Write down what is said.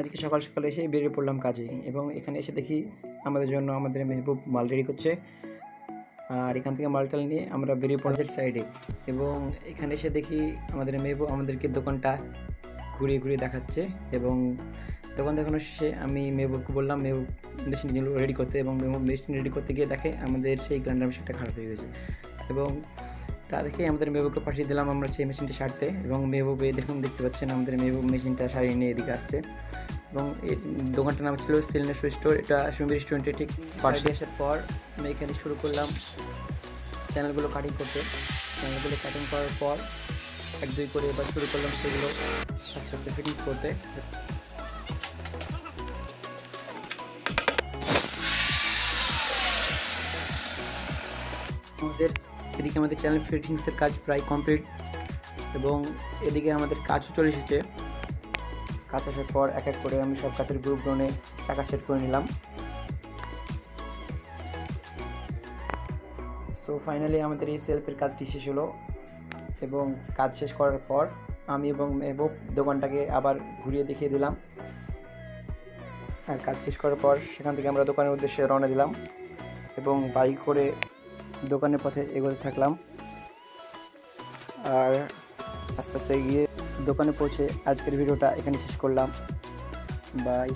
আজকে সকাল সকাল এসে বেরিয়ে পড়লাম কাজে, এবং এখানে এসে দেখি আমাদের জন্য আমাদের মেহবুব মাল রেডি করছে। আর এখান থেকে মালটাল নিয়ে আমরা বেরিয়ে পড়ার সাইডে, এবং এখানে এসে দেখি আমাদের মেহবুব আমাদেরকে দোকানটা ঘুরিয়ে ঘুরিয়ে দেখাচ্ছে। এবং দোকান দেখানোর শেষে আমি মেহবুবকে বললাম মেহবুব মেশিন রেডি করতে, এবং মেহবুব মেশিন রেডি করতে গিয়ে দেখে আমাদের সেই গ্রাইন্ডার মেশিনটা খারাপ হয়ে গেছে। এবং তা দেখে আমাদের মেহবুবকে পাঠিয়ে দিলাম আমরা সেই মেশিনটা সারতে। এবং মেহবুবে দেখতে পাচ্ছেন আমাদের মেহবুব মেশিনটা সারিয়ে নিয়ে এদিকে আসছে। এবং এই দোকানটার নাম ছিল সিলিন্ডার স্টোর, এটা সুমি রেস্টুরেন্টের ঠিক পাশে। আসার পর আমি এখানে শুরু করলাম চ্যানেলগুলো কাটিং করতে। চ্যানেলগুলো কাটিং করার পর এক দুই করে এবার শুরু করলাম সেগুলো আস্তে আস্তে ফিটিংস করতে। এদিকে আমাদের চ্যানেল ফিটিংসের কাজ প্রায় কমপ্লিট, এবং এদিকে আমাদের কাজও চলে এসেছে। কাজ আসার পর এক এক করে আমি সব কাজের গ্রুপ ড্রোনে চাকা সেট করে নিলাম। সো ফাইনালি আমাদের এই সেলফের কাজটি শেষ হলো, এবং কাজ শেষ করার পর আমি এবং মেহবুব দোকানটাকে আবার ঘুরিয়ে দেখিয়ে দিলাম। আর কাজ শেষ করার পর সেখান থেকে আমরা দোকানের উদ্দেশ্যে রওনা দিলাম, এবং বাইক করে দোকানের পথে এগোতে থাকলাম। আর আস্তে আস্তে গিয়ে দোকানে পৌঁছে আজকের ভিডিওটা এখানে শেষ করলাম। বাই।